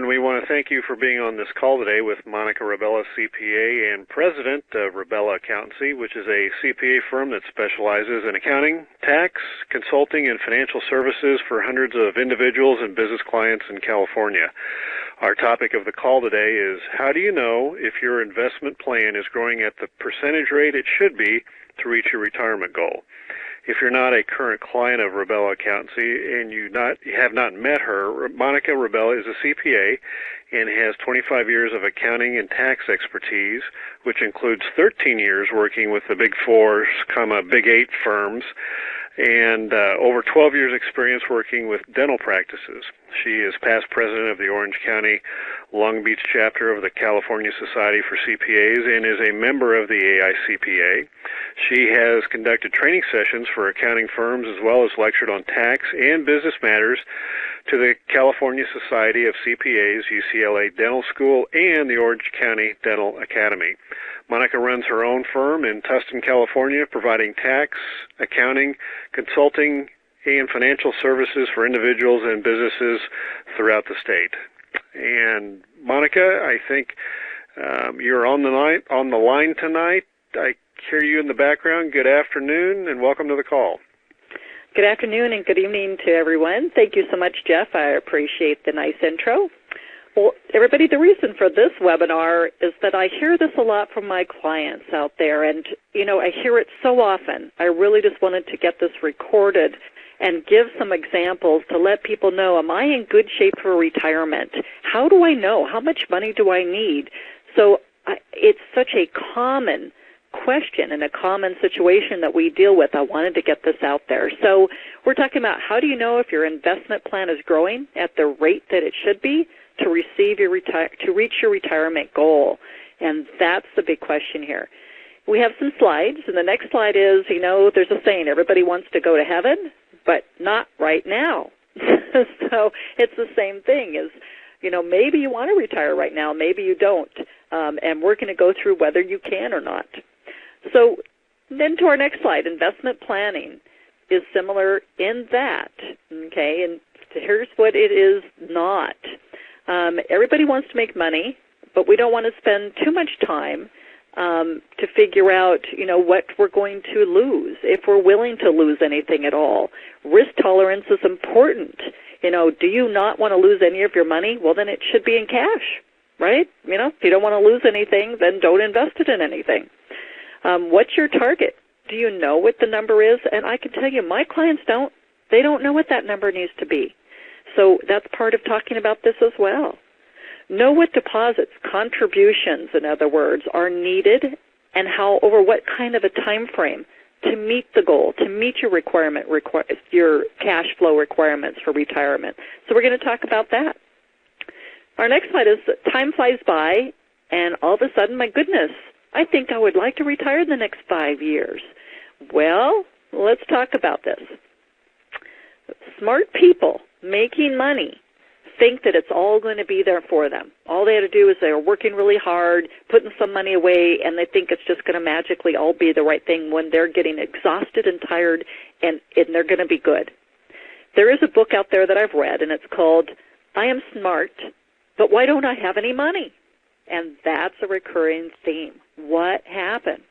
and we want to thank you for being on this call today with Monica Rebella, CPA and President of Rebella Accountancy, which is a CPA firm that specializes in accounting, tax, consulting, and financial services for hundreds of individuals and business clients in California. Our topic of the call today is, how do you know if your investment plan is growing at the percentage rate it should be to reach your retirement goal? If you're not a current client of Rebella Accountancy and you have not met her, Monica Rebella is a CPA and has 25 years of accounting and tax expertise, which includes 13 years working with the Big Four, Big Eight firms, and over 12 years experience working with dental practices. She is past president of the Orange County Long Beach chapter of the California Society for CPAs and is a member of the AICPA. She has conducted training sessions for accounting firms as well as lectured on tax and business matters to the California Society of CPAs, UCLA Dental School, and the Orange County Dental Academy. Monica runs her own firm in Tustin, California, providing tax, accounting, consulting, and financial services for individuals and businesses throughout the state. And Monica, I think you're on the line tonight. I hear you in the background. Good afternoon, and welcome to the call. Good afternoon and good evening to everyone. Thank you so much, Jeff. I appreciate the nice intro. Well, everybody, the reason for this webinar is that I hear this a lot from my clients out there, and, I hear it so often. I really just wanted to get this recorded and give some examples to let people know, am I in good shape for retirement? How do I know? How much money do I need? So it's such a common question and a common situation that we deal with. I wanted to get this out there. So we're talking about, how do you know if your investment plan is growing at the rate that it should be to reach your retirement goal? And that's the big question here. We have some slides, and the next slide is, there's a saying, everybody wants to go to heaven, but not right now. So it's the same thing as, maybe you want to retire right now, maybe you don't, and we're going to go through whether you can or not. So then to our next slide, investment planning is similar in that, okay, and here's what it is not. Everybody wants to make money, but we don't want to spend too much time to figure out, what we're going to lose, if we're willing to lose anything at all. Risk tolerance is important. Do you not want to lose any of your money? Well, then it should be in cash, right? If you don't want to lose anything, then don't invest it in anything. What's your target? Do you know what the number is? And I can tell you, my clients don't. They don't know what that number needs to be. So that's part of talking about this as well. Know what deposits, contributions, in other words, are needed and how, over what kind of a time frame to meet the goal, to meet your your cash flow requirements for retirement. So we're going to talk about that. Our next slide is time flies by, and all of a sudden, my goodness, I think I would like to retire in the next 5 years. Well, let's talk about this. Smart people making money think that it's all going to be there for them. All they have to do is they're working really hard, putting some money away, and they think it's just going to magically all be the right thing when they're getting exhausted and tired, and they're going to be good. There is a book out there that I've read, and it's called I Am Smart, But Why Don't I Have Any Money? And that's a recurring theme. What happened?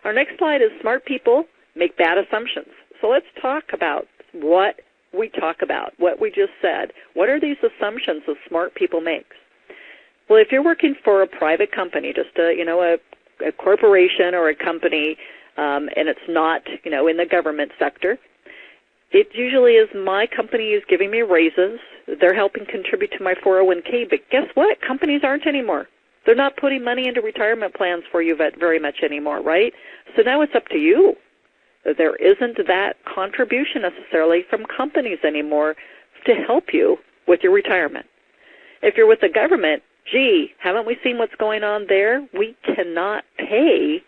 Our next slide is smart people make bad assumptions. So let's talk about what we talk about, what we just said. What are these assumptions that smart people make? Well, if you're working for a private company, just a corporation or a company, and it's not, in the government sector, it usually is my company is giving me raises. They're helping contribute to my 401k, but guess what? Companies aren't anymore. They're not putting money into retirement plans for you very much anymore, right? So now it's up to you. There isn't that contribution necessarily from companies anymore to help you with your retirement. If you're with the government, haven't we seen what's going on there? We cannot pay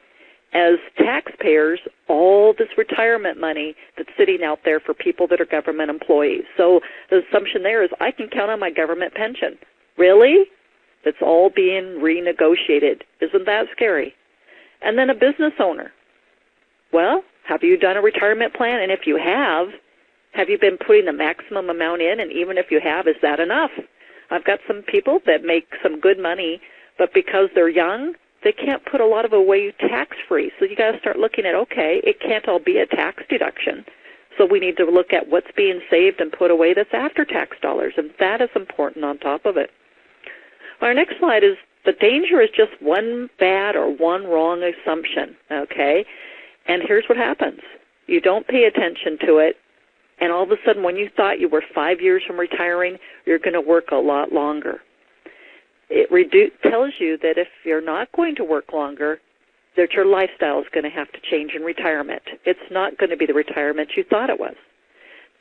as taxpayers all this retirement money that's sitting out there for people that are government employees. So the assumption there is I can count on my government pension. Really? It's all being renegotiated. Isn't that scary? And then a business owner. Well, have you done a retirement plan? And if you have you been putting the maximum amount in? And even if you have, is that enough? I've got some people that make some good money, but because they're young, they can't put a lot of it away tax-free. So you got to start looking at, okay, it can't all be a tax deduction. So we need to look at what's being saved and put away that's after-tax dollars, and that is important on top of it. Our next slide is the danger is just one bad or one wrong assumption, okay? And here's what happens. You don't pay attention to it, and all of a sudden when you thought you were 5 years from retiring, you're going to work a lot longer. It tells you that if you're not going to work longer, that your lifestyle is going to have to change in retirement. It's not going to be the retirement you thought it was.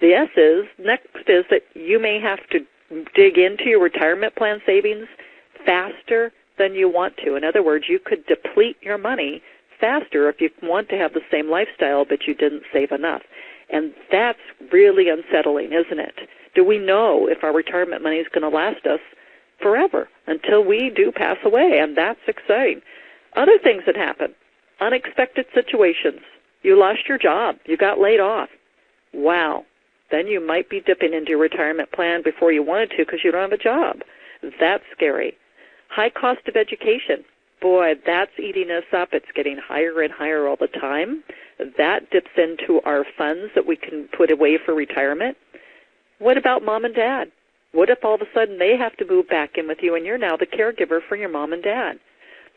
The next is that you may have to dig into your retirement plan savings faster than you want to. In other words, you could deplete your money faster if you want to have the same lifestyle, but you didn't save enough. And that's really unsettling, isn't it? Do we know if our retirement money is going to last us forever until we do pass away? And that's exciting. Other things that happen, unexpected situations. You lost your job. You got laid off. Wow. Then you might be dipping into your retirement plan before you wanted to because you don't have a job. That's scary. High cost of education. Boy, that's eating us up. It's getting higher and higher all the time. That dips into our funds that we can put away for retirement. What about mom and dad? What if all of a sudden they have to move back in with you and you're now the caregiver for your mom and dad?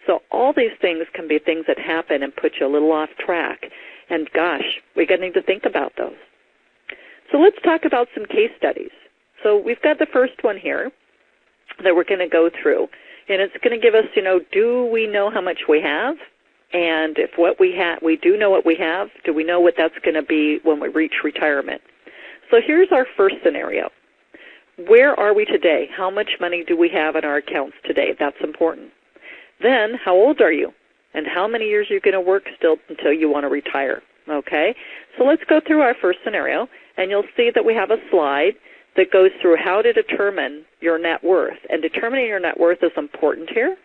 So all these things can be things that happen and put you a little off track. And gosh, we're going to need to think about those. So let's talk about some case studies. So we've got the first one here that we're going to go through. And it's going to give us, do we know how much we have? And if what we do know what we have, do we know what that's going to be when we reach retirement? So here's our first scenario. Where are we today? How much money do we have in our accounts today? That's important. Then, how old are you? And how many years are you going to work still until you want to retire? Okay? So let's go through our first scenario, and you'll see that we have a slide that goes through how to determine your net worth. And determining your net worth is important here.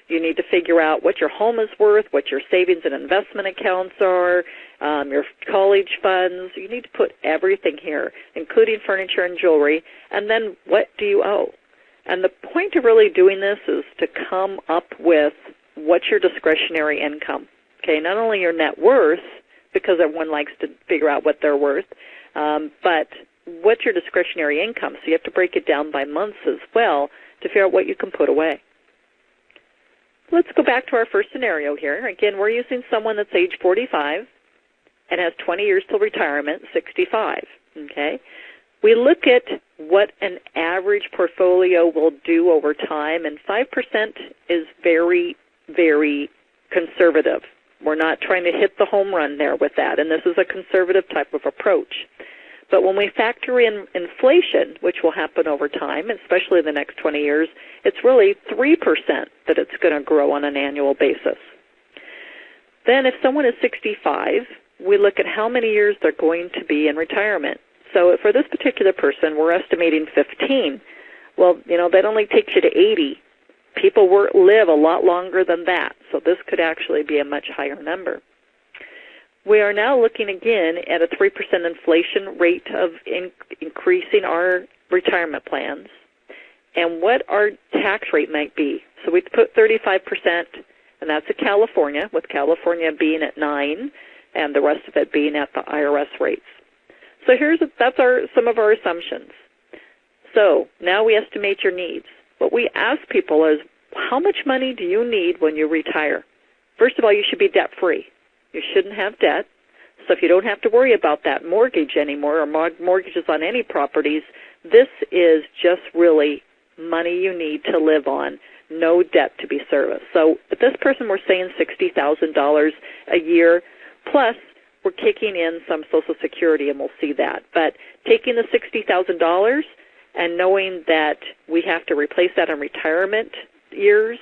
You need to figure out what your home is worth, what your savings and investment accounts are, your college funds. You need to put everything here, including furniture and jewelry. And then what do you owe? And the point of really doing this is to come up with what's your discretionary income. Okay, not only your net worth, because everyone likes to figure out what they're worth, but what's your discretionary income. So you have to break it down by months as well to figure out what you can put away. Let's go back to our first scenario here. Again, we're using someone that's age 45 and has 20 years till retirement, 65. Okay? We look at what an average portfolio will do over time, and 5% is very, very conservative. We're not trying to hit the home run there with that, and this is a conservative type of approach. But when we factor in inflation, which will happen over time, especially in the next 20 years, it's really 3% that it's going to grow on an annual basis. Then if someone is 65, we look at how many years they're going to be in retirement. So for this particular person, we're estimating 15. Well, that only takes you to 80. People live a lot longer than that, so this could actually be a much higher number. We are now looking again at a 3% inflation rate of increasing our retirement plans and what our tax rate might be. So we put 35%, and that's in California, with California being at 9% and the rest of it being at the IRS rates. So that's some of our assumptions. So now we estimate your needs. What we ask people is, how much money do you need when you retire? First of all, you should be debt-free. You shouldn't have debt. So if you don't have to worry about that mortgage anymore or mortgages on any properties, this is just really money you need to live on, no debt to be serviced. So with this person, we're saying $60,000 a year, plus we're kicking in some Social Security, and we'll see that. But taking the $60,000 and knowing that we have to replace that in retirement years,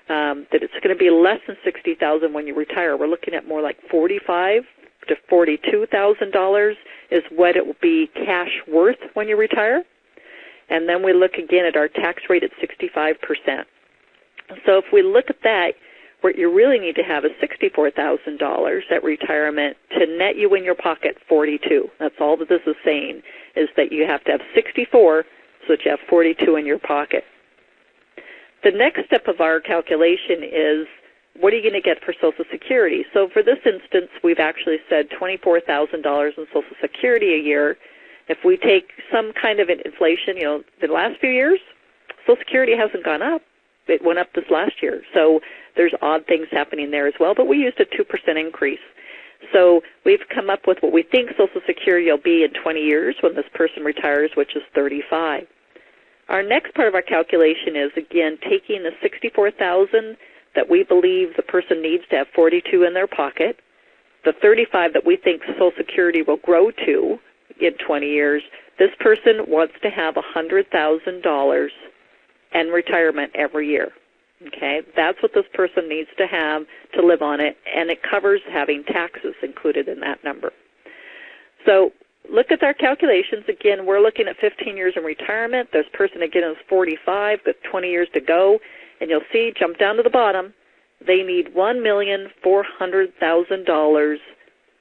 that it's going to be less than $60,000 when you retire. We're looking at more like $45,000 to $42,000 is what it will be cash worth when you retire. And then we look again at our tax rate at 65%. So if we look at that, what you really need to have is $64,000 at retirement to net you in your pocket $42,000. That's all that this is saying, is that you have to have 64 so that you have $42,000 in your pocket. The next step of our calculation is, what are you going to get for Social Security? So for this instance, we've actually said $24,000 in Social Security a year. If we take some kind of an inflation, the last few years, Social Security hasn't gone up. It went up this last year. So there's odd things happening there as well, but we used a 2% increase. So we've come up with what we think Social Security will be in 20 years when this person retires, which is 35. Our next part of our calculation is, again, taking the $64,000 that we believe the person needs to have 42 in their pocket, the 35 that we think Social Security will grow to in 20 years. This person wants to have $100,000 in retirement every year. Okay, that's what this person needs to have to live on it, and it covers having taxes included in that number. So look at our calculations. Again, we're looking at 15 years in retirement. This person, again, is 45, with 20 years to go. And you'll see, jump down to the bottom, they need $1,400,000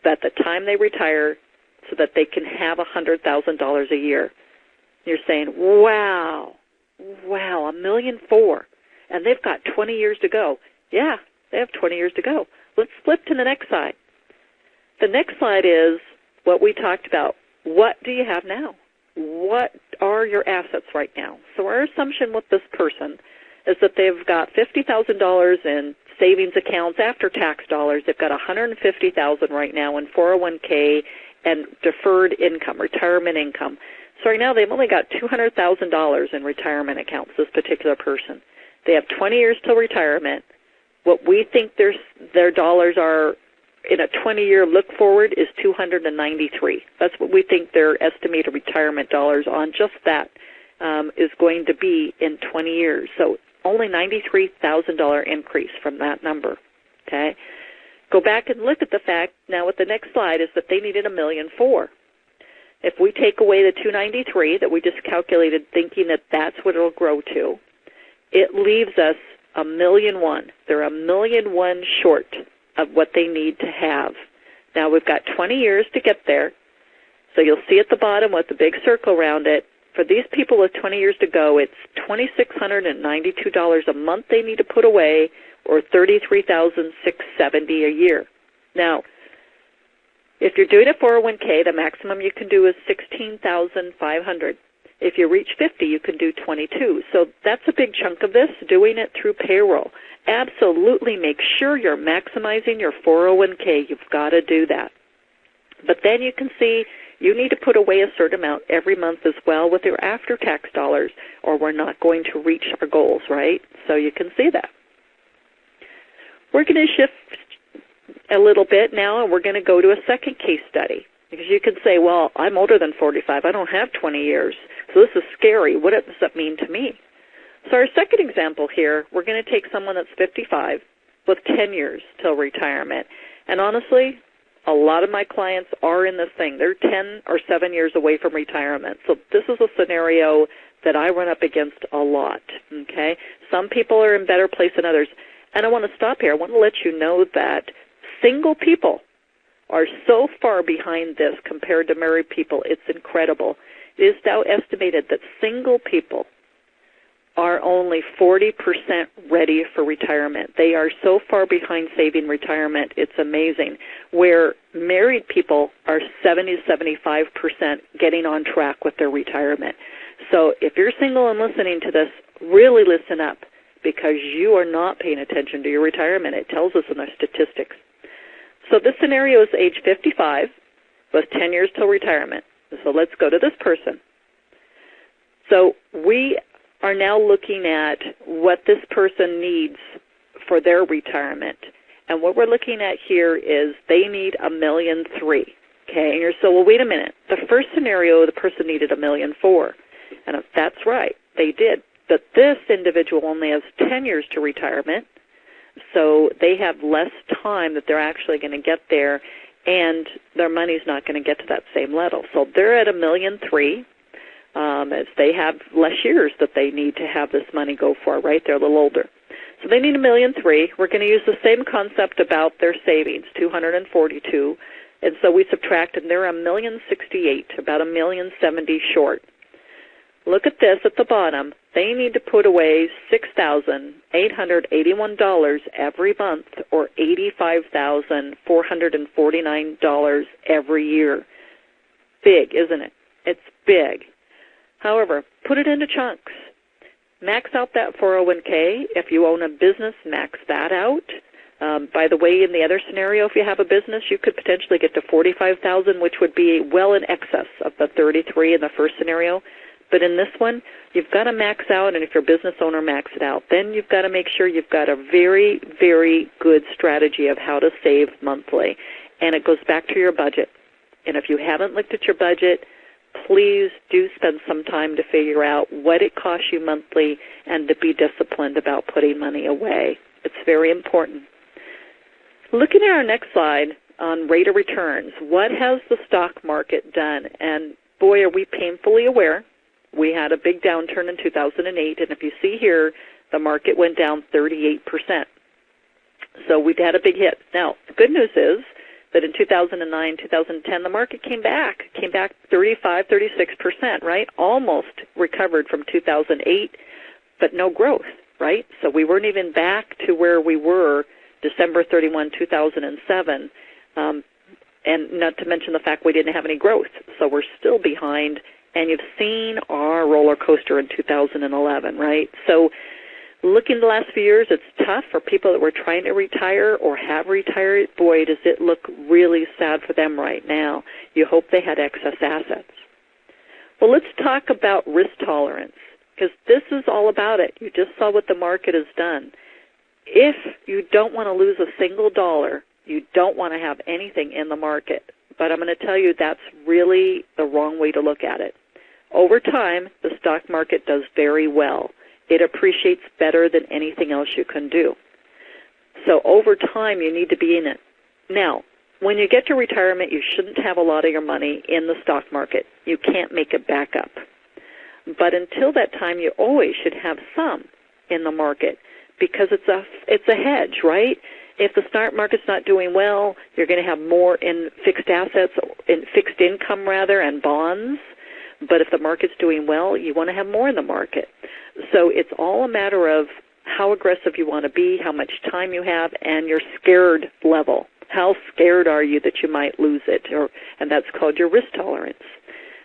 at the time they retire so that they can have $100,000 a year. You're saying, wow, $1.4 million, and they've got 20 years to go. Yeah, they have 20 years to go. Let's flip to the next slide. The next slide is what we talked about. What do you have now? What are your assets right now? So our assumption with this person is that they've got $50,000 in savings accounts after tax dollars. They've got $150,000 right now in 401k and deferred income, retirement income. So right now they've only got $200,000 in retirement accounts, this particular person. They have 20 years till retirement. What we think their dollars are in a 20-year look forward is $293. That's what we think their estimated retirement dollars on just that is going to be in 20 years. So only $93,000 increase from that number. Okay, go back and look at the fact now with the next slide is that they needed $1.4 million. If we take away the $293 that we just calculated, thinking that that's what it'll grow to, it leaves us $1.1 million. They're $1.1 million short of what they need to have. Now we've got 20 years to get there. So you'll see at the bottom with the big circle around it. For these people with 20 years to go, it's $2,692 a month they need to put away, or $33,670 a year. Now, if you're doing a 401k, the maximum you can do is $16,500. If you reach 50, you can do 22. So that's a big chunk of this, doing it through payroll. Absolutely make sure you're maximizing your 401k. You've got to do that. But then you can see you need to put away a certain amount every month as well with your after-tax dollars, or we're not going to reach our goals, right? So you can see that. We're going to shift a little bit now, and we're going to go to a second case study. Because you can say, well, I'm older than 45. I don't have 20 years. So this is scary. What does that mean to me? So our second example here, we're going to take someone that's 55 with 10 years till retirement. And honestly, a lot of my clients are in this thing. They're 10 or 7 years away from retirement. So this is a scenario that I run up against a lot, okay? Some people are in better place than others. And I want to stop here. I want to let you know that single people are so far behind this compared to married people. It's incredible. It is now estimated that single people are only 40% ready for retirement. They are so far behind saving retirement, it's amazing. Where married people are 70 to 75% getting on track with their retirement. So if you're single and listening to this, really listen up, because you are not paying attention to your retirement. It tells us in our statistics. So this scenario is age 55 with 10 years till retirement. So let's go to this person. So we are now looking at what this person needs for their retirement. And what we're looking at here is they need $1.3 million. Okay, and you're so, well, wait a minute. The first scenario, the person needed $1.4 million. And that's right, they did. But this individual only has 10 years to retirement, so they have less time that they're actually going to get there, and their money's not going to get to that same level. So they're at $1.3 million, as they have less years that they need to have this money go for, right? They're a little older. So they need $1.3 million. We're going to use the same concept about their savings, $242, and so we subtract, and they're $1.068 million, about $1.070 million short. look at this at the bottom. They need to put away $6,881 every month, or $85,449 every year. Big, isn't it? It's big. However, put it into chunks. Max out that 401k. If you own a business, max that out. By the way, in the other scenario, if you have a business, you could potentially get to $45,000, which would be well in excess of the $33,000 in the first scenario. But in this one, you've got to max out, and if you're a business owner, max it out. Then you've got to make sure you've got a very, very good strategy of how to save monthly. And it goes back to your budget. And if you haven't looked at your budget, please do spend some time to figure out what it costs you monthly and to be disciplined about putting money away. It's very important. Looking at our next slide on rate of returns, what has the stock market done? And boy, are we painfully aware. We had a big downturn in 2008, and if you see here, the market went down 38%. So we've had a big hit. Now, the good news is that in 2009, 2010, the market came back 35, 36%, right? Almost recovered from 2008, but no growth, right? So we weren't even back to where we were December 31, 2007, and not to mention the fact we didn't have any growth. So we're still behind, and you've seen our roller coaster in 2011, right? So looking at the last few years, it's tough for people that were trying to retire or have retired. Boy, does it look really sad for them right now. You hope they had excess assets. Well, let's talk about risk tolerance, because this is all about it. You just saw what the market has done. If you don't want to lose a single dollar, you don't want to have anything in the market. But I'm going to tell you that's really the wrong way to look at it. Over time, the stock market does very well. It appreciates better than anything else you can do. So over time, you need to be in it. Now, when you get to retirement, you shouldn't have a lot of your money in the stock market. You can't make it back up. But until that time, you always should have some in the market, because it's a hedge, right? If the stock market's not doing well, you're going to have more in fixed assets, in fixed income rather, and bonds. But if the market's doing well, you want to have more in the market. So it's all a matter of how aggressive you want to be, how much time you have, and your scared level. How scared are you that you might lose it? And that's called your risk tolerance.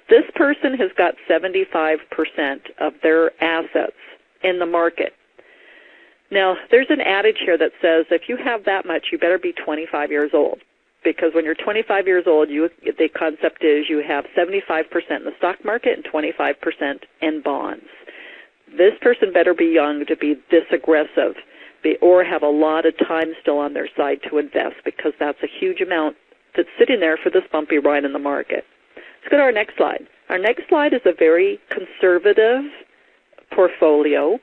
This person has got 75% of their assets in the market. Now, there's an adage here that says if you have that much, you better be 25 years old. Because when you're 25 years old, the concept is you have 75% in the stock market and 25% in bonds. This person better be young to be this aggressive or have a lot of time still on their side to invest, because that's a huge amount that's sitting there for this bumpy ride in the market. Let's go to our next slide. Our next slide is a very conservative portfolio.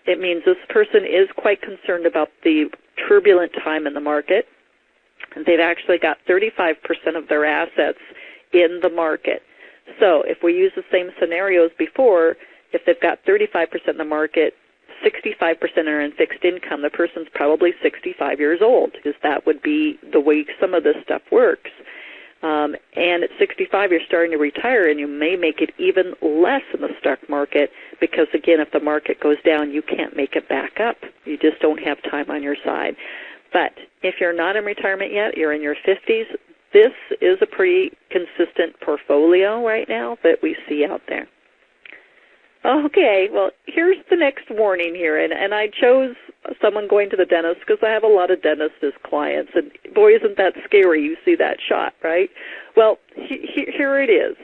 It means this person is quite concerned about the turbulent time in the market. They've actually got 35% of their assets in the market. So if we use the same scenarios before, if they've got 35% in the market, 65% are in fixed income, the person's probably 65 years old, because that would be the way some of this stuff works. And at 65, you're starting to retire, and you may make it even less in the stock market because, again, if the market goes down, you can't make it back up. You just don't have time on your side. But if you're not in retirement yet, you're in your 50s, this is a pretty consistent portfolio right now that we see out there. Okay, well, here's the next warning here, and I chose someone going to the dentist because I have a lot of dentists as clients, and boy, isn't that scary. You see that shot, right? Well, here it is.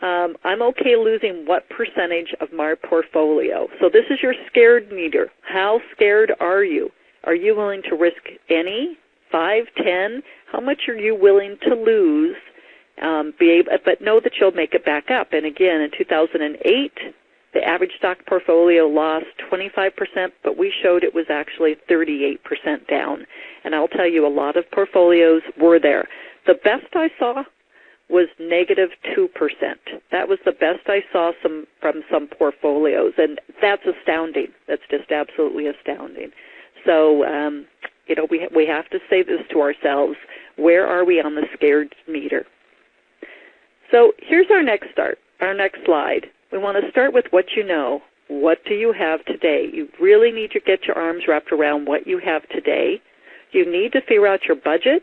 I'm okay losing what percentage of my portfolio? So this is your scared meter. How scared are you? Are you willing to risk any? 5, 10? How much are you willing to lose? But know that you'll make it back up. And again, in 2008, the average stock portfolio lost 25%, but we showed it was actually 38% down. And I'll tell you, a lot of portfolios were there. The best I saw was negative 2%. That was the best I saw from some portfolios, and that's astounding. That's just absolutely astounding. So, we have to say this to ourselves. Where are we on the scared meter? So here's our next slide. We want to start with what you know. What do you have today? You really need to get your arms wrapped around what you have today. You need to figure out your budget,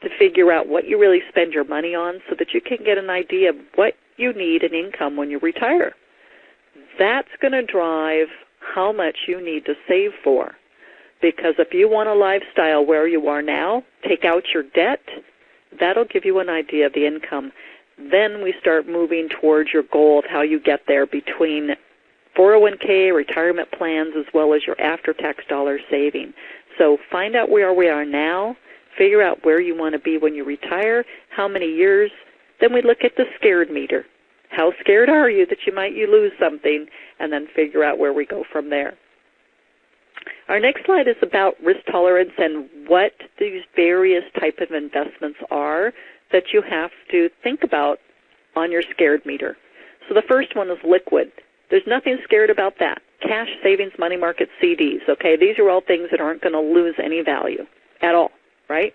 to figure out what you really spend your money on so that you can get an idea of what you need in income when you retire. That's going to drive how much you need to save for. Because if you want a lifestyle where you are now, take out your debt, that'll give you an idea of the income. Then we start moving towards your goal of how you get there between 401k, retirement plans, as well as your after-tax dollar saving. So find out where we are now, figure out where you want to be when you retire, how many years. Then we look at the scared meter. How scared are you that you might lose something, and then figure out where we go from there. Our next slide is about risk tolerance and what these various type of investments are that you have to think about on your scared meter. So the first one is liquid. There's nothing scared about that. Cash, savings, money market, CDs, okay? These are all things that aren't going to lose any value at all, right?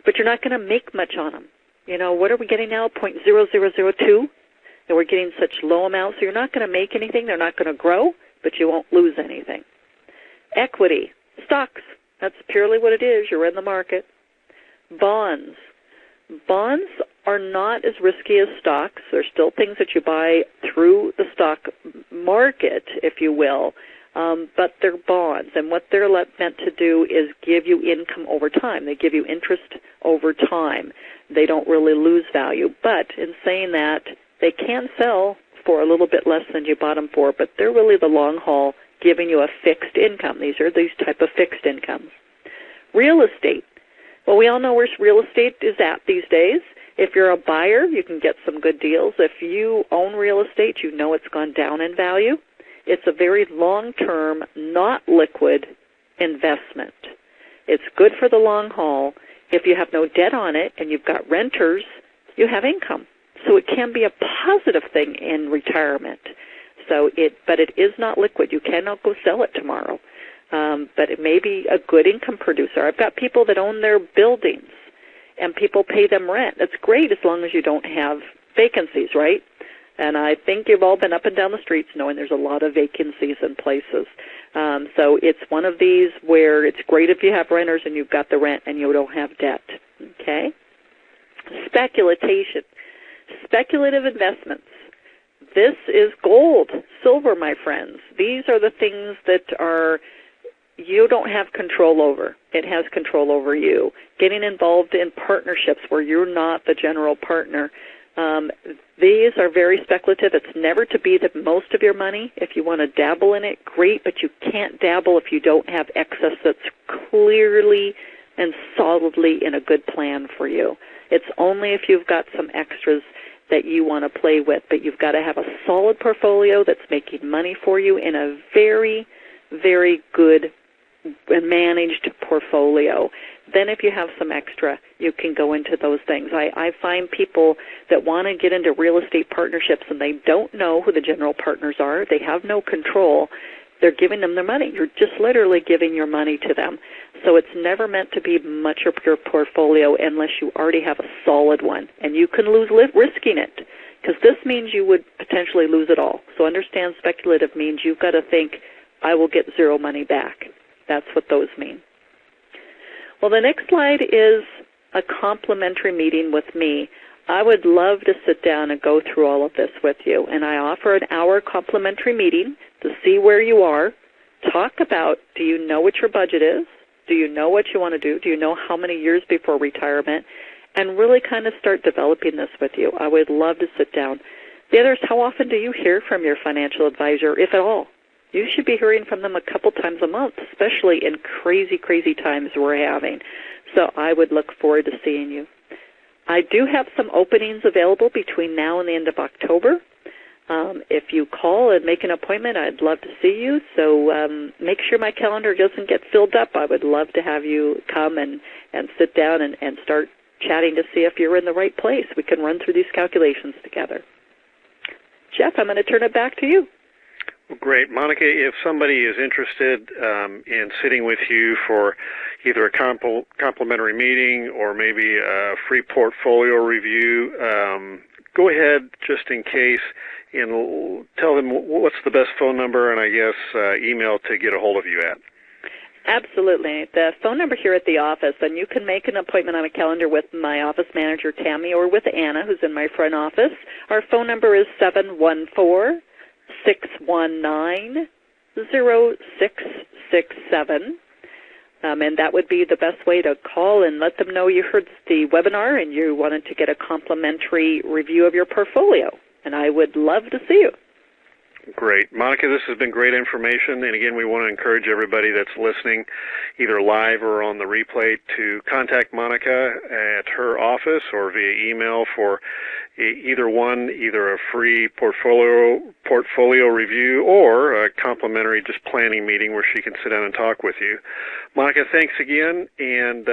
But you're not going to make much on them. You know, what are we getting now, 0.0002? And we're getting such low amounts, so you're not going to make anything. They're not going to grow, but you won't lose anything. Equity, stocks, that's purely what it is. You're in the market. Bonds. Bonds are not as risky as stocks. They're still things that you buy through the stock market, if you will, but they're bonds. And what they're meant to do is give you income over time. They give you interest over time. They don't really lose value. But in saying that, they can sell for a little bit less than you bought them for, but they're really the long haul, giving you a fixed income. These are these type of fixed incomes. Real estate. Well, we all know where real estate is at these days. If you're a buyer, you can get some good deals. If you own real estate, you know it's gone down in value. It's a very long-term, not liquid investment. It's good for the long haul. If you have no debt on it and you've got renters, you have income. So it can be a positive thing in retirement. But it is not liquid. You cannot go sell it tomorrow. But it may be a good income producer. I've got people that own their buildings, and people pay them rent. That's great as long as you don't have vacancies, right? And I think you've all been up and down the streets knowing there's a lot of vacancies in places. So it's one of these where it's great if you have renters and you've got the rent and you don't have debt, okay? Speculative investments. This is gold, silver, my friends. These are the things that you don't have control over. It has control over you. Getting involved in partnerships where you're not the general partner. These are very speculative. It's never to be the most of your money. If you want to dabble in it, great, but you can't dabble if you don't have excess that's clearly and solidly in a good plan for you. It's only if you've got some extras that you want to play with, but you've got to have a solid portfolio that's making money for you in a very, very good managed portfolio. Then if you have some extra, you can go into those things. I find people that want to get into real estate partnerships and they don't know who the general partners are. They have no control. They're giving them their money. You're just literally giving your money to them. So it's never meant to be much of your portfolio unless you already have a solid one. And you can lose risking it, because this means you would potentially lose it all. So understand speculative means you've got to think, I will get zero money back. That's what those mean. Well, the next slide is a complimentary meeting with me. I would love to sit down and go through all of this with you. And I offer an hour complimentary meeting to see where you are, talk about, do you know what your budget is? Do you know what you want to do? Do you know how many years before retirement? And really kind of start developing this with you. I would love to sit down. The other is, how often do you hear from your financial advisor, if at all? You should be hearing from them a couple times a month, especially in crazy, crazy times we're having. So I would look forward to seeing you. I do have some openings available between now and the end of October. If you call and make an appointment, I'd love to see you. So make sure my calendar doesn't get filled up. I would love to have you come and sit down and start chatting to see if you're in the right place. We can run through these calculations together. Jeff, I'm going to turn it back to you. Well, great. Monica, if somebody is interested in sitting with you for either a complimentary meeting or maybe a free portfolio review, go ahead, just in case, and tell them what's the best phone number and I guess email to get a hold of you at. Absolutely. The phone number here at the office, and you can make an appointment on a calendar with my office manager, Tammy, or with Anna, who's in my front office. Our phone number is 714-619-0667. And that would be the best way to call and let them know you heard the webinar and you wanted to get a complimentary review of your portfolio. And I would love to see you. Great. Monica, this has been great information, and again, we want to encourage everybody that's listening, either live or on the replay, to contact Monica at her office or via email for either a free portfolio review or a complimentary just planning meeting where she can sit down and talk with you. Monica, thanks again, and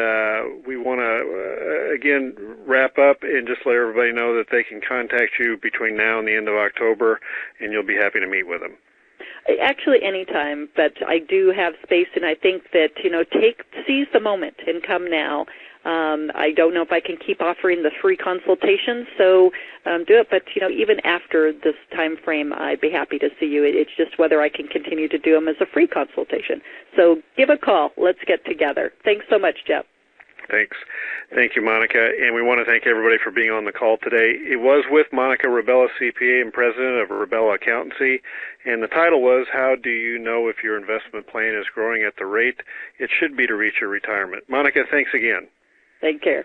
we want to, again, wrap up and just let everybody know that they can contact you between now and the end of October, and you'll be happy to meet with them. Actually, anytime, but I do have space, and I think that, seize the moment and come now. I don't know if I can keep offering the free consultations, so do it. But, even after this time frame, I'd be happy to see you. It's just whether I can continue to do them as a free consultation. So give a call. Let's get together. Thanks so much, Jeff. Thanks. Thank you, Monica. And we want to thank everybody for being on the call today. It was with Monica Rebella, CPA and President of Rebella Accountancy, and the title was, How Do You Know If Your Investment Plan is Growing at the Rate It Should Be to Reach Your Retirement? Monica, thanks again. Take care.